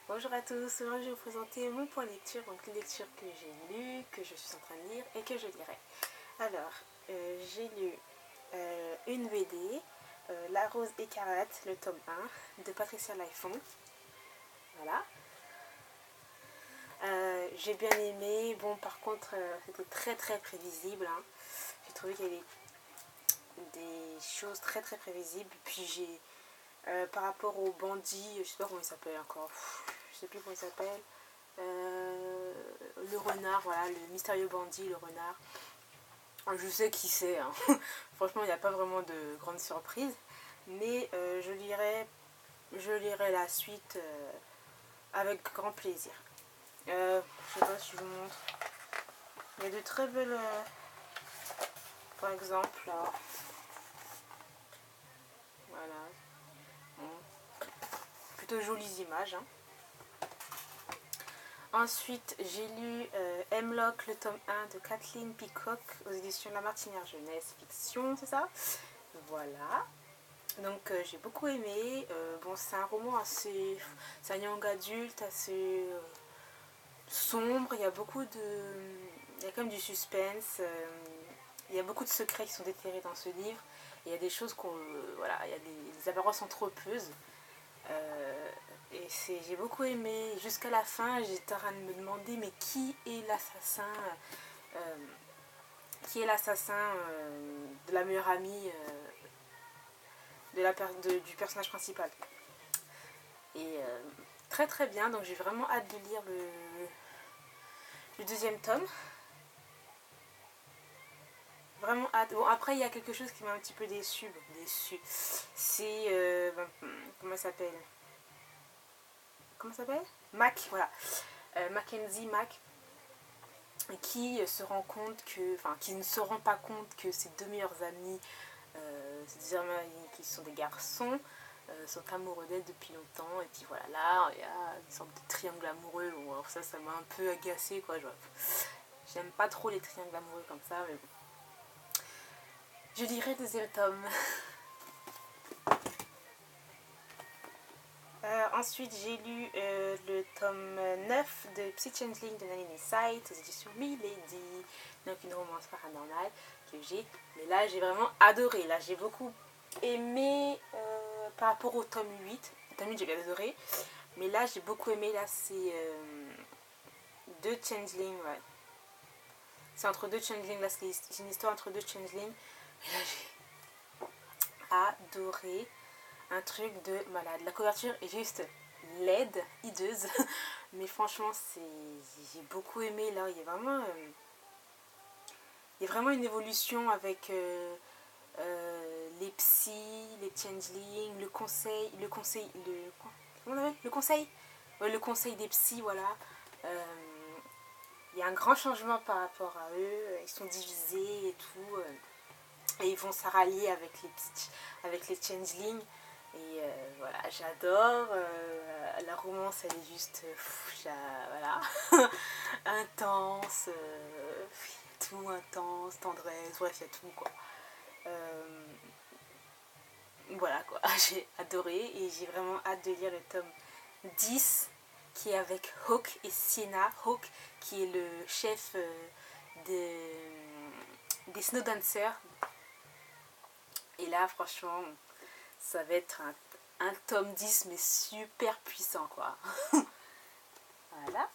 Bonjour à tous, aujourd'hui je vais vous présenter mon point lecture, donc les lectures que j'ai lues, que je suis en train de lire et que je lirai. Alors, j'ai lu une BD, La Rose Écarlate, le tome 1, de Patricia Laifon. Voilà. J'ai bien aimé, bon par contre c'était très prévisible, hein. J'ai trouvé qu'il y avait des choses très prévisibles, puis j'ai, par rapport au bandit, je sais pas comment il s'appelle encore, je sais plus comment il s'appelle, le renard, voilà, le mystérieux bandit, le renard. Je sais qui c'est, hein. Franchement, il n'y a pas vraiment de grande surprise. Mais je lirai la suite avec grand plaisir. Je sais pas si je vous montre. Il y a de très belles... par exemple, là. Voilà. Bon. Plutôt jolies images, hein. Ensuite, j'ai lu Hemlock, le tome 1 de Kathleen Peacock aux éditions La Martinière Jeunesse Fiction, c'est ça? Voilà. Donc j'ai beaucoup aimé. Bon, c'est un roman assez... C'est un young adulte assez sombre. Il y a beaucoup de... Il y a quand même du suspense. Il y a beaucoup de secrets qui sont déterrés dans ce livre. Il y a des choses qu'on... voilà, il y a des apparences entrepeuses. Et j'ai beaucoup aimé. Jusqu'à la fin, j'étais en train de me demander, mais qui est l'assassin qui est l'assassin de la meilleure amie du personnage principal. Et très bien, donc j'ai vraiment hâte de lire le deuxième tome. Vraiment hâte. Bon, après, il y a quelque chose qui m'a un petit peu déçue. C'est... comment ça s'appelle Mac, voilà. Mackenzie Mac, qui se rend compte que... Enfin, qui ne se rend pas compte que ses deux meilleurs amis, ses deux amis qui sont des garçons, sont amoureux d'elle depuis longtemps. Et puis voilà, là, il y a une sorte de triangle amoureux. Bon, alors ça m'a un peu agacée, quoi. J'aime pas trop les triangles amoureux comme ça, mais bon. Je lirai le deuxième tome. Ensuite, j'ai lu le tome 9 de Psy Changeling de Nalini Sight aux éditions Milady. Donc une romance paranormale que j'ai. Mais là, j'ai vraiment adoré. Là, j'ai beaucoup aimé par rapport au tome 8. Le tome 8, j'ai bien adoré. Mais là, j'ai beaucoup aimé. Là, c'est deux Changelings, ouais. C'est entre deux Changelings. Là, c'est une histoire entre deux Changelings. Et là, j'ai adoré. Un truc de malade. La couverture est juste laide, hideuse. Mais franchement, j'ai beaucoup aimé. Là, il y a vraiment une évolution avec les psys, les changelings, le conseil, comment on appelle le conseil, ouais, le conseil des psys, voilà. Il y a un grand changement par rapport à eux. Ils sont divisés et tout. Et ils vont se rallier avec les changelings. Et voilà, j'adore. La romance, elle est juste voilà, intense, tout intense, tendresse, bref, il y a tout quoi. Voilà quoi, j'ai adoré et j'ai vraiment hâte de lire le tome 10 qui est avec Hawk et Sienna. Hawk qui est le chef des Snow Dancers. Et là, franchement, ça va être un tome 10 mais super puissant quoi. Voilà.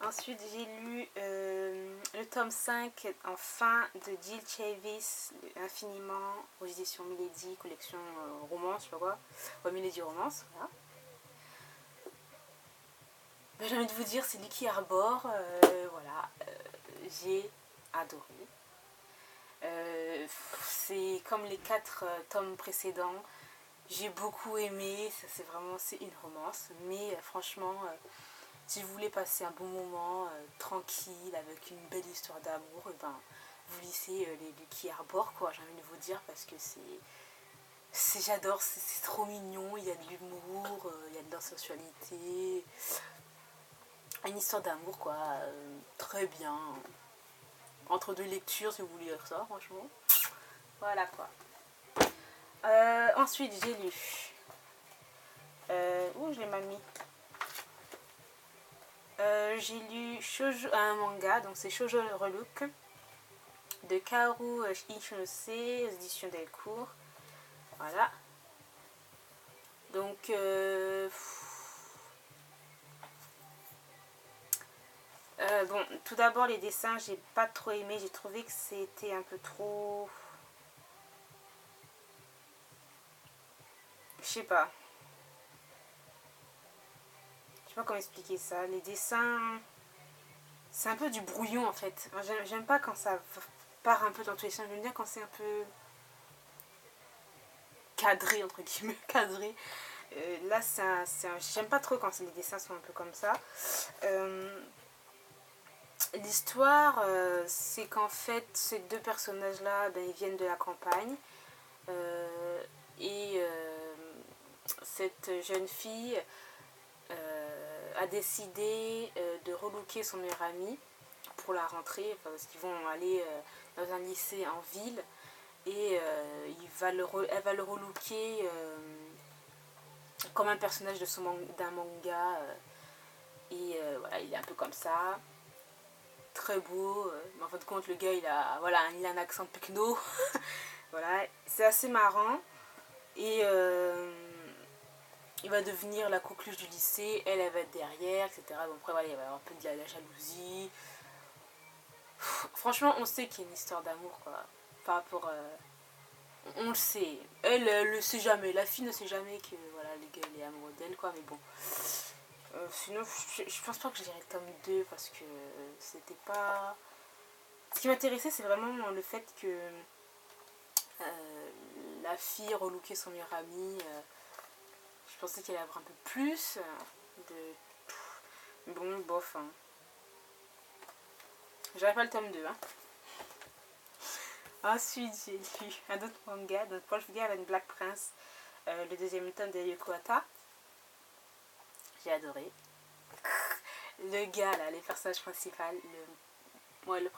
Ensuite j'ai lu le tome 5 enfin de Jill Chavis, Infiniment aux éditions Milady, collection romance, je sais pas quoi. Ouais, Milady romance, voilà. Ben, j'ai envie de vous dire, c'est Licky Arbor, voilà, j'ai adoré. C'est comme les 4 tomes précédents. J'ai beaucoup aimé, c'est une romance, mais franchement, si vous voulez passer un bon moment tranquille avec une belle histoire d'amour, ben, vous lisez les Licky Arbor, quoi, j'ai envie de vous dire, parce que j'adore, c'est trop mignon, il y a de l'humour, il y a de la sensualité, une histoire d'amour, quoi, très bien. Entre deux lectures, si vous voulez lire ça, franchement. Voilà, quoi. Ensuite, j'ai lu... où je l'ai mal mis? j'ai lu un manga, donc c'est Shoujo Relook de Kaoru Ishimose, aux éditions Delcourt. Voilà. Donc, bon, tout d'abord, les dessins, j'ai pas trop aimé. J'ai trouvé que c'était un peu trop... Je sais pas. Je sais pas comment expliquer ça. Les dessins, c'est un peu du brouillon en fait. J'aime pas quand ça part un peu dans tous les sens. J'aime bien quand c'est un peu cadré, entre guillemets, cadré. Là, j'aime pas trop quand les dessins sont un peu comme ça. L'histoire, c'est qu'en fait, ces deux personnages-là, ben, ils viennent de la campagne. Et cette jeune fille a décidé de relooker son meilleur ami pour la rentrée, parce qu'ils vont aller dans un lycée en ville. Et elle va le relooker comme un personnage d'un manga. Voilà, il est un peu comme ça. Très beau. Mais en fin de compte, le gars, il a un accent pecno. Voilà, c'est assez marrant. Et il va devenir la coqueluche du lycée. Elle va être derrière, etc. Bon, après, voilà, il va y avoir un peu de la jalousie. Franchement, on sait qu'il y a une histoire d'amour, quoi. Par rapport... on le sait. Elle le sait jamais. La fille ne sait jamais que voilà, le gars il est amoureux d'elle, quoi. Mais bon. Sinon, je pense pas que je dirais le tome 2 parce que c'était pas... Ce qui m'intéressait, c'est vraiment le fait que la fille relookait son meilleur ami. Je pensais qu'elle allait avoir un peu plus de... Bon, bof. Hein. J'avais pas le tome 2. Hein. Ensuite, j'ai lu un autre manga, donc Wolf Girl and Black Prince, le deuxième tome de Yoko Hata. J'ai adoré. Le gars, là, les personnages principaux, le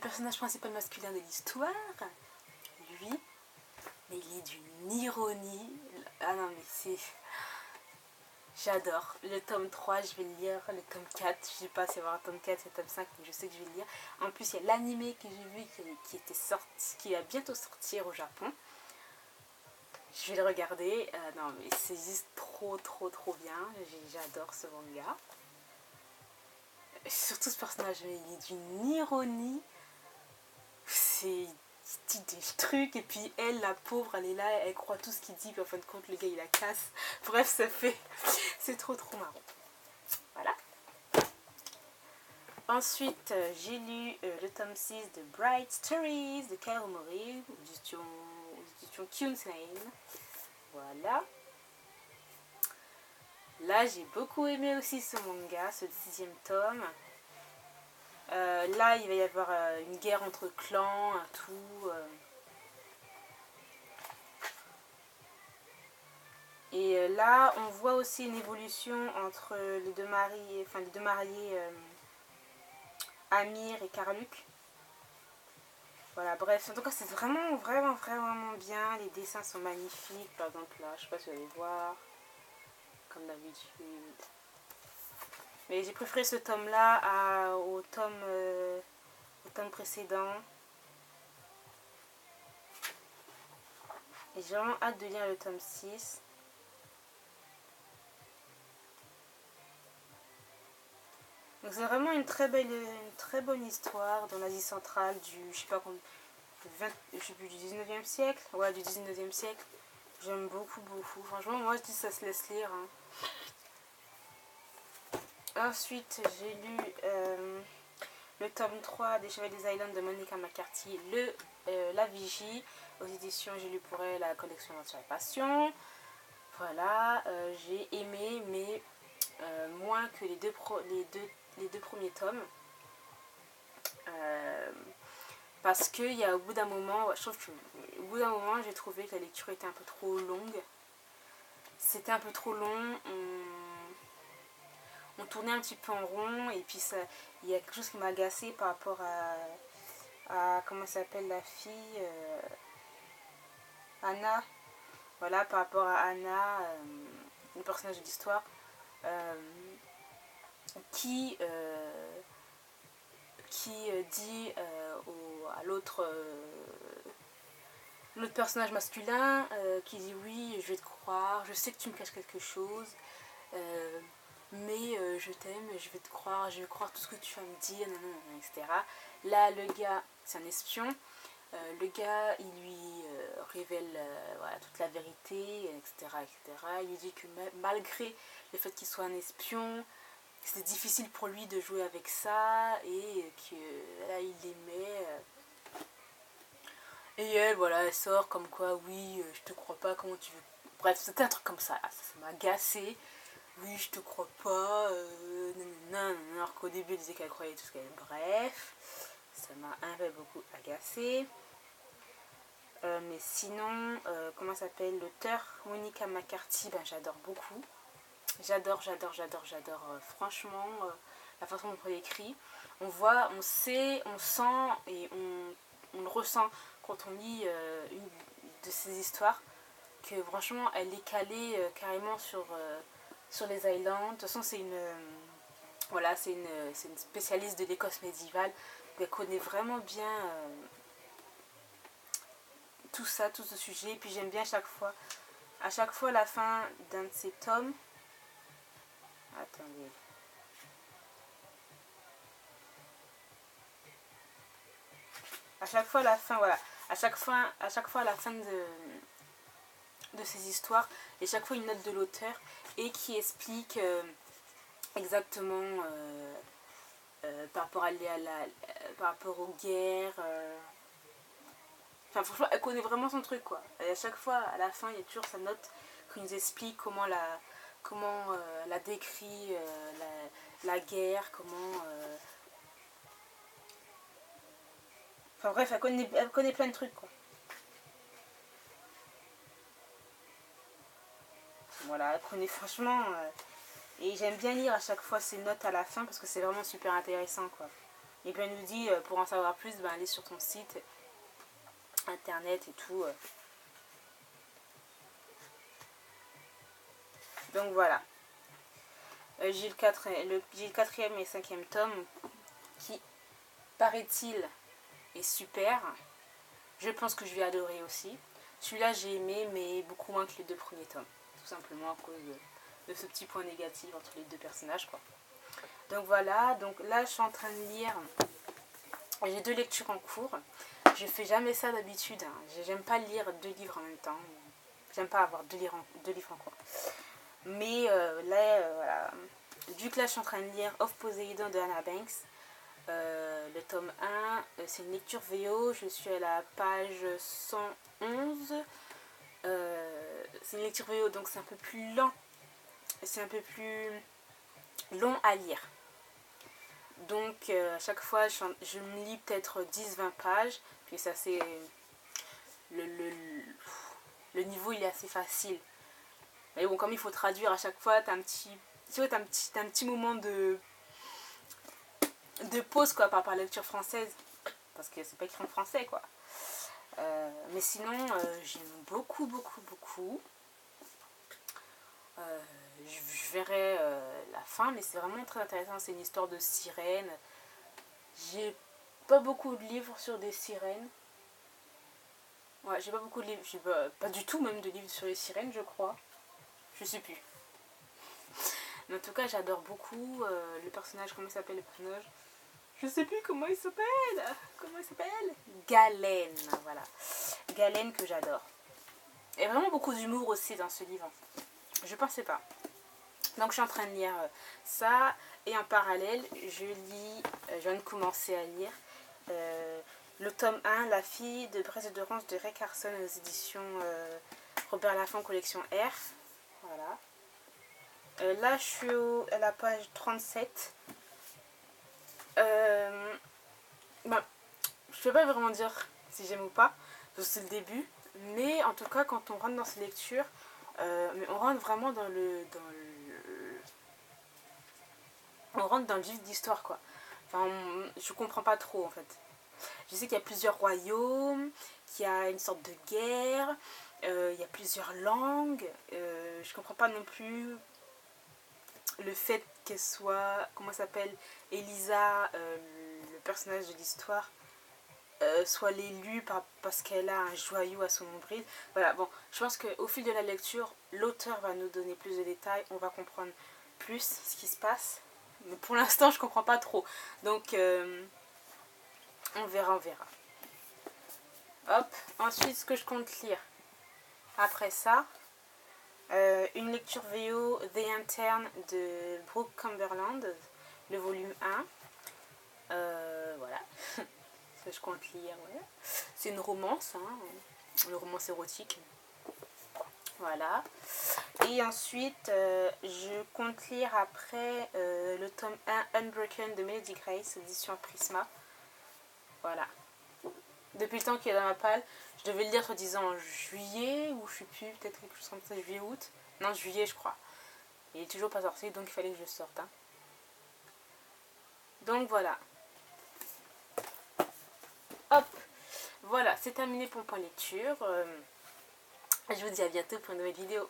personnage principal masculin de l'histoire, lui, mais il est d'une ironie. Ah non, mais c'est... J'adore. Le tome 3, je vais le lire. Le tome 4, je sais pas si il va y avoir un tome 4 et un tome 5, mais je sais que je vais le lire. En plus, il y a l'animé que j'ai vu qui va bientôt sortir au Japon. Je vais le regarder. Non, mais c'est juste trop, trop, trop bien. J'adore ce manga. Surtout ce personnage, il est d'une ironie. C'est... Il dit des trucs et puis elle, la pauvre, elle est là, elle croit tout ce qu'il dit, puis en fin de compte, le gars, il la casse. Bref, ça fait... C'est trop, trop marrant. Voilà. Ensuite, j'ai lu le tome 6 de Bright Stories de Kaoru Mori, aux éditions Kyunsein. Voilà. Là, j'ai beaucoup aimé aussi ce manga, ce 6e tome. Là, il va y avoir une guerre entre clans, tout. Et là, on voit aussi une évolution entre les deux mariés, Amir et Karluk. Voilà, bref, en tout cas, c'est vraiment, vraiment, vraiment bien. Les dessins sont magnifiques. Par exemple, là, je sais pas si vous allez voir, comme d'habitude. Mais j'ai préféré ce tome-là au tome précédent. Et j'ai vraiment hâte de lire le tome 6. Donc c'est vraiment une très bonne histoire dans l'Asie centrale je sais pas je sais plus, du 19e siècle. Ouais, du 19e siècle. J'aime beaucoup, beaucoup. Franchement, moi je dis ça se laisse lire. Hein. Ensuite, j'ai lu le tome 3 des Chevaliers des Islands de Monica McCarthy, La Vigie, aux éditions J'ai lu pour elle, la collection Nature et Passion. Voilà, j'ai aimé, mais moins que les deux premiers tomes. Parce que au bout d'un moment, je trouve qu'au bout d'un moment, j'ai trouvé que la lecture était un peu trop longue. C'était un peu trop long. On tournait un petit peu en rond et puis il y a quelque chose qui m'a agacée par rapport à comment s'appelle la fille, Anna. Voilà, par rapport à Anna, le personnage de l'histoire. qui dit à l'autre personnage masculin qui dit oui, je vais te croire, je sais que tu me caches quelque chose, mais je t'aime, je vais te croire, je vais croire tout ce que tu vas me dire, etc. Là, le gars, c'est un espion. Le gars, il lui révèle voilà, toute la vérité, etc., etc. Il lui dit que malgré le fait qu'il soit un espion, c'était difficile pour lui de jouer avec ça et que là, il l'aimait. Et elle, voilà, elle sort comme quoi, oui, je te crois pas, comment tu veux. Bref, c'était un truc comme ça, ça m'a agacé. Oui, je te crois pas, alors qu'au début, elle disait qu'elle croyait tout ce qu'elle. Bref, ça m'a un peu beaucoup agacé. Mais sinon, comment s'appelle l'auteur Monica McCarthy, ben, j'adore beaucoup. J'adore. Franchement, la façon dont elle écrit. On voit, on sait, on sent et on le ressent quand on lit une de ces histoires que franchement, elle est calée carrément sur les Highlands. De toute façon, c'est une, voilà, c'est une spécialiste de l'Écosse médiévale. Elle connaît vraiment bien tout ça, tout ce sujet. Et puis j'aime bien à chaque fois à la fin d'un de ces tomes. Attendez. À chaque fois à la fin, voilà. À chaque fois à la fin de ces histoires, et chaque fois une note de l'auteur et qui explique exactement par rapport par rapport aux guerres. Enfin, franchement, elle connaît vraiment son truc, quoi. Et à chaque fois, à la fin, il y a toujours sa note qui nous explique comment la décrit la guerre, comment. Enfin bref, elle connaît plein de trucs, quoi. Voilà, elle connaît franchement. Et j'aime bien lire à chaque fois ses notes à la fin parce que c'est vraiment super intéressant, quoi. Et puis elle nous dit, pour en savoir plus, ben, allez sur ton site internet et tout. Donc voilà. J'ai le quatrième et cinquième tome qui, paraît-il, est super. Je pense que je vais adorer aussi. Celui-là, j'ai aimé, mais beaucoup moins que les deux premiers tomes. Tout simplement à cause de ce petit point négatif entre les deux personnages, quoi. Donc voilà, donc là, je suis en train de lire. J'ai 2 lectures en cours. Je fais jamais ça d'habitude. Hein. J'aime pas lire 2 livres en même temps. J'aime pas avoir 2 livres en cours. Mais là, voilà. Du coup, là, je suis en train de lire Of Poseidon de Anna Banks. Le tome 1, c'est une lecture VO. Je suis à la page 111. C'est une lecture VO, donc c'est un peu plus lent. C'est un peu plus long à lire. Donc à chaque fois, je me lis peut-être 10-20 pages. Puis ça, c'est... Le niveau, il est assez facile. Mais bon, comme il faut traduire à chaque fois, t'as un petit moment de pause, quoi, par rapport à la lecture française. Parce que c'est pas écrit en français, quoi. Mais sinon, j'aime beaucoup. Je verrai la fin, mais c'est vraiment très intéressant. C'est une histoire de sirène. J'ai pas beaucoup de livres sur des sirènes. Ouais, j'ai pas beaucoup de livres. J'ai pas du tout même de livres sur les sirènes, je crois. Je sais plus. Mais en tout cas, j'adore beaucoup le personnage. Comment il s'appelle le personnage? Je sais plus comment il s'appelle. Comment il s'appelle? Galène, voilà. Galène que j'adore. Il y a vraiment beaucoup d'humour aussi dans ce livre. Je pensais pas. Donc je suis en train de lire ça. Et en parallèle, je viens de commencer à lire le tome 1, La fille de Braise de Rance de Ray Carson aux éditions Robert Laffont collection R. Voilà. Là, je suis à la page 37. Ben, je peux pas vraiment dire si j'aime ou pas, parce que c'est le début. Mais en tout cas, quand on rentre dans ces lectures, mais on rentre vraiment on rentre dans le vif d'histoire, quoi. Enfin, je comprends pas trop, en fait. Je sais qu'il y a plusieurs royaumes, qu'il y a une sorte de guerre, il y a plusieurs langues. Je comprends pas non plus le fait qu'elle soit, comment ça s'appelle, Elisa, le personnage de l'histoire, soit l'élue parce qu'elle a un joyau à son nombril. Voilà, bon, je pense qu'au fil de la lecture, l'auteur va nous donner plus de détails, on va comprendre plus ce qui se passe. Mais pour l'instant, je comprends pas trop. Donc, on verra, on verra. Hop, ensuite, ce que je compte lire. Après ça, une lecture VO The Intern de Brooke Cumberland, le volume 1. Voilà. Que je compte lire, ouais. C'est une romance, hein, une romance érotique. Voilà. Et ensuite, je compte lire après le tome 1 Unbroken de Melody Grace, édition Prisma. Voilà. Depuis le temps qu'il est dans ma palle, je devais le lire soi-disant en juillet, ou je sais plus, peut-être quelque chose comme ça, juillet-août. Non, juillet, je crois. Il est toujours pas sorti, donc il fallait que je sorte. Hein. Donc voilà. Hop. Voilà, c'est terminé pour le point lecture. Je vous dis à bientôt pour une nouvelle vidéo.